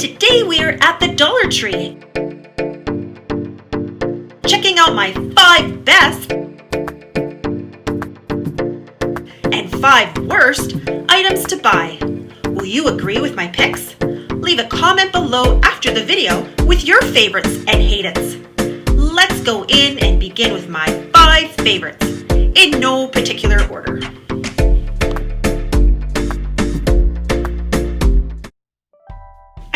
Today we're at the Dollar Tree, checking out my 5 best and 5 worst items to buy. Will you agree with my picks? Leave a comment below after the video with your favorites and hate-its. Let's go in and begin with my 5 favorites, in no particular order.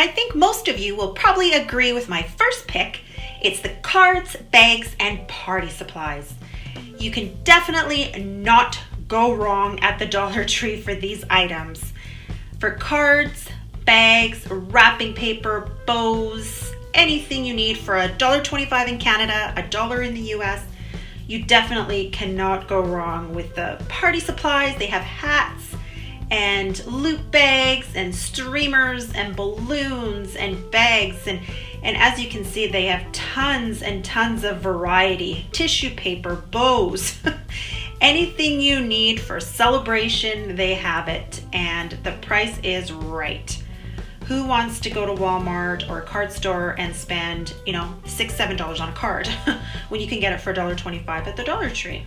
I think most of you will probably agree with my first pick. It's the cards, bags, and party supplies. You can definitely not go wrong at the Dollar Tree for these items. For cards, bags, wrapping paper, bows, anything you need for $1.25 in Canada, $1 in the US, you definitely cannot go wrong with the party supplies. They have hats and loop bags and streamers and balloons and bags, and as you can see, they have tons and tons of variety. Tissue paper, bows, anything you need for celebration, they have it, and the price is right. Who wants to go to Walmart or a card store and spend, $6, $7 on a card when you can get it for $1.25 at the Dollar Tree?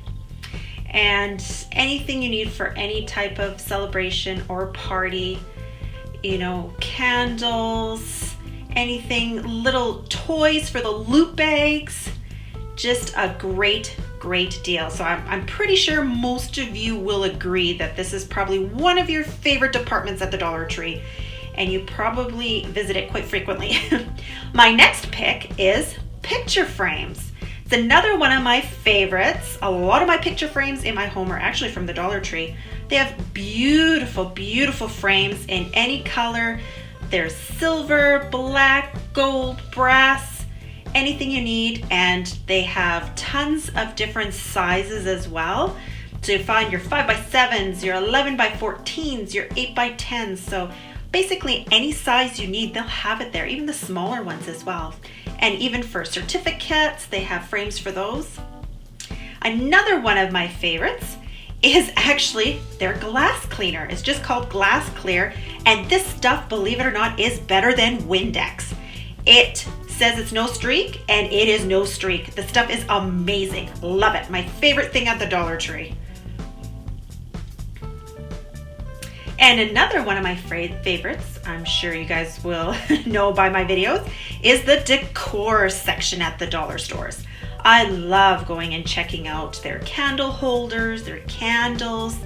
And anything you need for any type of celebration or party, candles, anything, little toys for the loop bags, just a great deal. So I'm pretty sure most of you will agree that this is probably one of your favorite departments at the Dollar Tree, and you probably visit it quite frequently. My next pick is picture frames. It's another one of my favorites. A lot of my picture frames in my home are actually from the Dollar Tree. They have beautiful frames in any color. There's silver, black, gold, brass, anything you need, and they have tons of different sizes as well. So you find your 5x7s, your 11x14s, your 8x10s. So basically any size you need, they'll have it there, even the smaller ones as well. And even for certificates, they have frames for those. Another one of my favorites is actually their glass cleaner. It's just called Glass Clear, and this stuff, believe it or not, is better than Windex. It says it's no streak, and it is no streak. The stuff is amazing. Love it. My favorite thing at the Dollar Tree. And another one of my favorites, I'm sure you guys will know by my videos, is the decor section at the dollar stores. I love going and checking out their candle holders, their candles,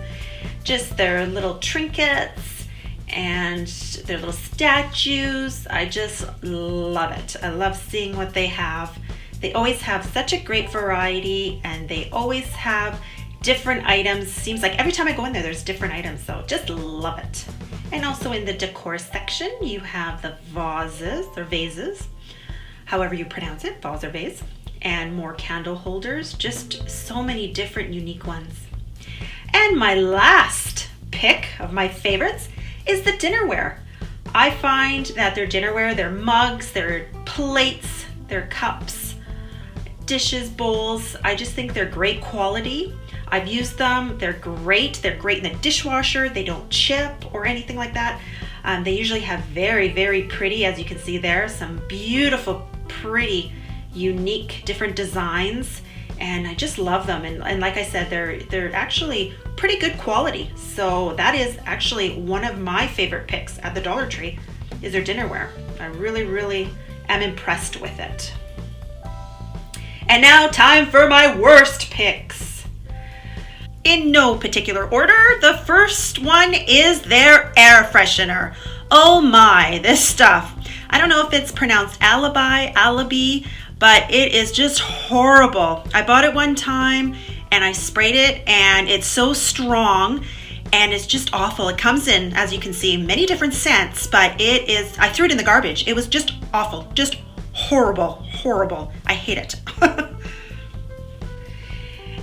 just their little trinkets and their little statues. I just love it. I love seeing what they have. They always have such a great variety, and they always have different items. Seems like every time I go in there, there's different items, so just love it. And also in the decor section, you have the vases, however you pronounce it, vase or vase, and more candle holders, just so many different unique ones. And my last pick of my favorites is the dinnerware. I find that their dinnerware, their mugs, their plates, their cups, dishes, bowls, I just think they're great quality. I've used them. They're great. They're great in the dishwasher. They don't chip or anything like that. They usually have very pretty, as you can see there, some beautiful, pretty, unique, different designs, and I just love them. And like I said, they're actually pretty good quality. So that is actually one of my favorite picks at the Dollar Tree, is their dinnerware. I really am impressed with it. And now time for my worst picks. In no particular order, the first one is their air freshener. Oh my, this stuff. I don't know if it's pronounced alibi, but it is just horrible. I bought it one time and I sprayed it, and it's so strong and it's just awful. It comes in, as you can see, many different scents, but I threw it in the garbage. It was just awful, just horrible. I hate it.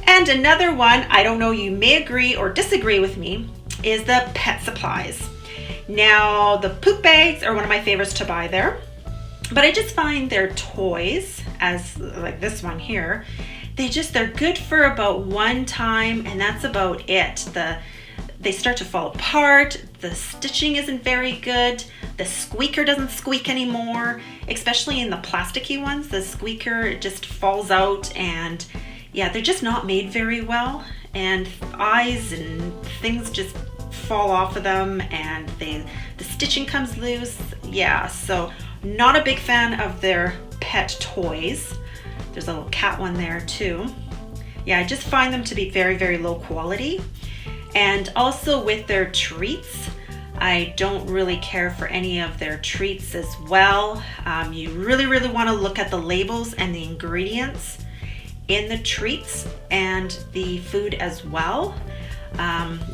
And another one, I don't know, you may agree or disagree with me, is the pet supplies. Now, the poop bags are one of my favorites to buy there, but I just find their toys, as like this one here, they're good for about one time, and that's about it. they start to fall apart. The stitching isn't very good. The squeaker doesn't squeak anymore, especially in the plasticky ones. The squeaker just falls out, and yeah, they're just not made very well, and eyes and things just fall off of them, and the stitching comes loose. Yeah, so not a big fan of their pet toys. There's a little cat one there too. Yeah, I just find them to be very, very low quality. And also with their treats, I don't really care for any of their treats as well. You really, really want to look at the labels and the ingredients in the treats and the food as well.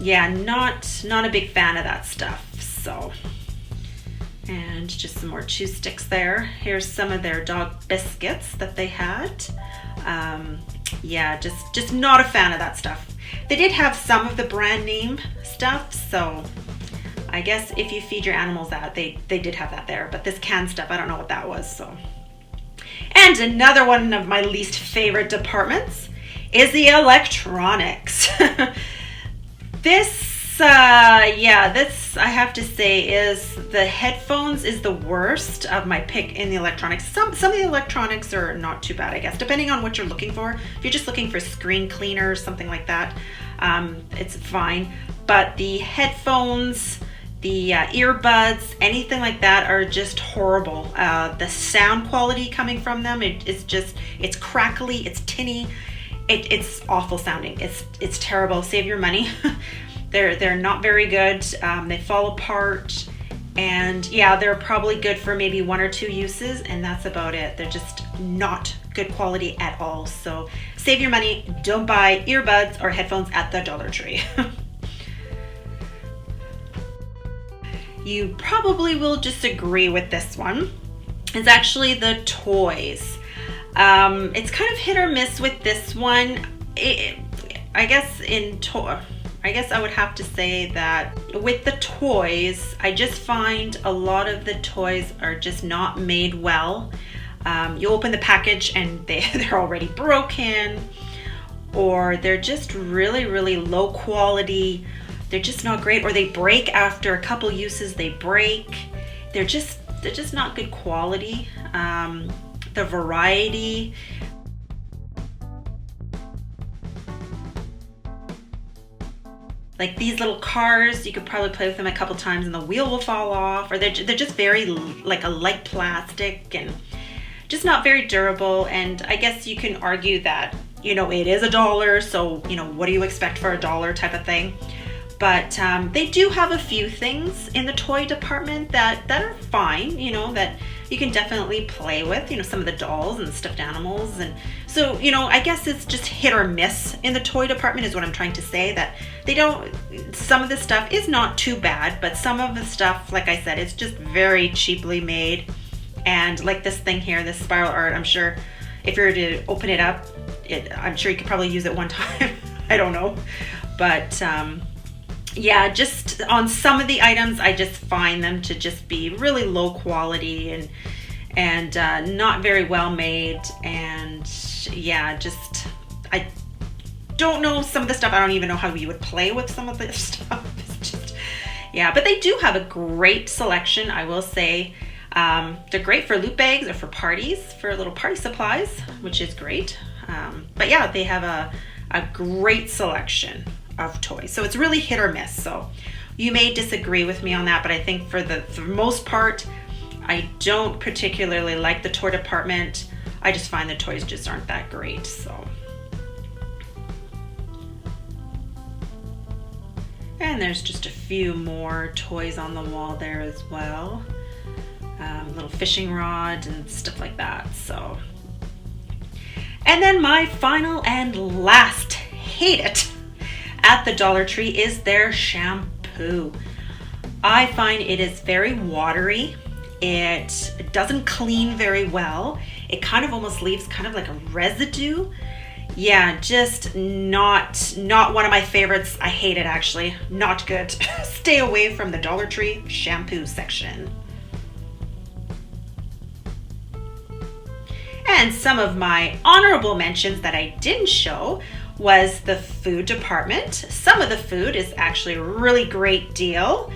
Yeah, not a big fan of that stuff. So, and just some more chew sticks there. Here's some of their dog biscuits that they had. Yeah, just not a fan of that stuff. They did have some of the brand name stuff, so I guess if you feed your animals that, they did have that there. But this canned stuff, I don't know what that was. So, and another one of my least favorite departments is the electronics. This I have to say is the headphones is the worst of my pick in the electronics. Some of the electronics are not too bad, I guess, depending on what you're looking for. If you're just looking for screen cleaner or something like that, it's fine. But the headphones, the earbuds, anything like that are just horrible. The sound quality coming from them, it's crackly, it's tinny. It's awful sounding. It's terrible. Save your money. They're not very good. They fall apart, and yeah, they're probably good for maybe 1 or 2 uses, and that's about it. They're just not good quality at all. So save your money. Don't buy earbuds or headphones at the Dollar Tree. You probably will disagree with this one. It's actually the toys. It's kind of hit or miss with this one. I guess I would have to say that with the toys, I just find a lot of the toys are just not made well. You open the package and they're already broken, or they're just really, really low quality. They're just not great, or they break after a couple uses. They break. They're just not good quality. The variety. Like these little cars, you could probably play with them a couple times and the wheel will fall off, or they're just very like a light plastic and just not very durable. And I guess you can argue that, you know, it is $1, so, you know, what do you expect for $1 type of thing? But they do have a few things in the toy department that are fine, you know, that you can definitely play with, you know, some of the dolls and stuffed animals. And so, you know, I guess it's just hit or miss in the toy department is what I'm trying to say, that some of the stuff is not too bad, but some of the stuff, like I said, it's just very cheaply made. And like this thing here, this spiral art, I'm sure if you were to open it up, I'm sure you could probably use it one time. I don't know. But yeah, just on some of the items, I just find them to just be really low quality and not very well made. And yeah, just, I don't know some of the stuff. I don't even know how you would play with some of this stuff. It's just, yeah, but they do have a great selection, I will say. They're great for loot bags or for parties, for little party supplies, which is great. But yeah, they have a great selection of toys. So it's really hit or miss. So you may disagree with me on that, but I think for the most part, I don't particularly like the toy department. I just find the toys just aren't that great. So, and there's just a few more toys on the wall there as well. Little fishing rod and stuff like that. So, and then my final and last hate it at the Dollar Tree is their shampoo. I find it is very watery. It doesn't clean very well. It kind of almost leaves kind of like a residue. Yeah, just not one of my favorites. I hate it, actually. Not good. Stay away from the Dollar Tree shampoo section. And some of my honorable mentions that I didn't show was the food department. Some of the food is actually a really great deal.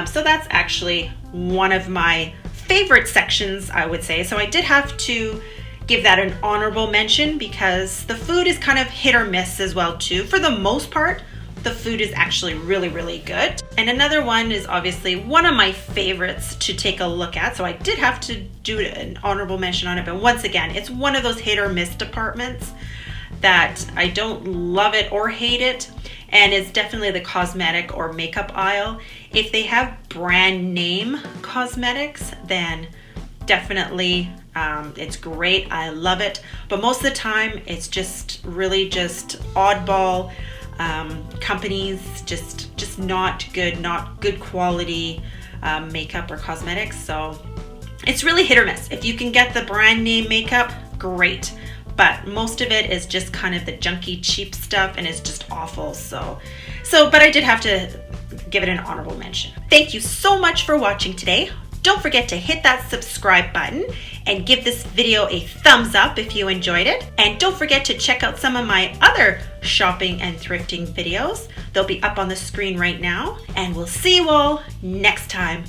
So that's actually one of my favorite sections, I would say. So I did have to give that an honorable mention because the food is kind of hit or miss as well too. For the most part, the food is actually really, really good. And another one is obviously one of my favorites to take a look at. So I did have to do an honorable mention on it. But once again, it's one of those hit or miss departments that I don't love it or hate it. And it's definitely the cosmetic or makeup aisle. If they have brand name cosmetics, then definitely it's great. I love it. But most of the time, it's just really just oddball companies, just not good quality makeup or cosmetics. So it's really hit or miss. If you can get the brand name makeup, great. But most of it is just kind of the junky, cheap stuff, and it's just awful. But I did have to give it an honorable mention. Thank you so much for watching today. Don't forget to hit that subscribe button and give this video a thumbs up if you enjoyed it. And don't forget to check out some of my other shopping and thrifting videos. They'll be up on the screen right now. And we'll see you all next time.